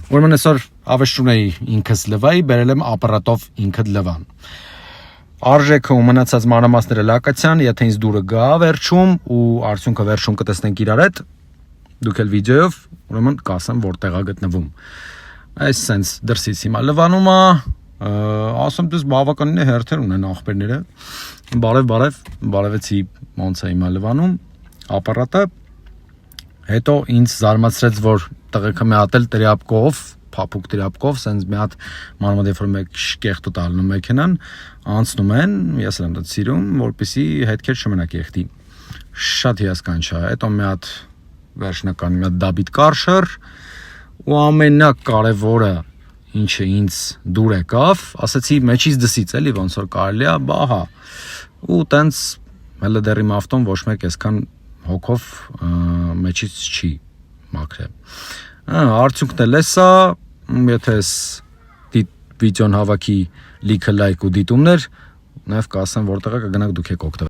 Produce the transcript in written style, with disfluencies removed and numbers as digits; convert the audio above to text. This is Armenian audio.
Ուրեմն այսօր ավեշտում էի ինքս լվայի, բերել եմ ապարատով ինքդ լվան։ Արժեքը ու մնացած մանրամասները լակացյան, եթե ինձ դուրը գա վերջում ու արդյունքը վերջում կտեսնենք իրար հետ, դուք էլ վիդեոյով, ուրեմն կասեմ որտեղ է գտնվում։ Այս sense դրսից հիմա լվանում է, ասում դες բավականին է հերթեր ունեն ախպերները։ Բարևեցի ոնց է հիմա լվանում ապարատը։ Հետո ինձ զարմացրեց, որ տղեկը մի հատ էլ տրյապկով, փափուկ տրյապկով, սենց մի հատ մանրամասն մեկ կեղտու տալնում մեքենան, անցնում են, ես եմ դա սիրում, որպեսզի հետքեր չմնա կեղտի։ Շատ հիասքանչ է։ Հետո մի հատ վերջնական մի հատ դաբիտ կարշր ու ամենակարևորը, ինչը ինձ դուր եկավ, ասացի մեջից դսից էլի ոնց որ կարելի է, բահա։ Ու տենց հələ դեռ իմ ավտոն ոչ մեկ այսքան հոգով մեջից չի մաքրել։ Արդյունքն էլ էսա, եթե ես վիդեոն հավաքի լիքը լայք ու դիտումներ, նաև կասեմ որտեղ է կգնաք դուք եք օգտվել։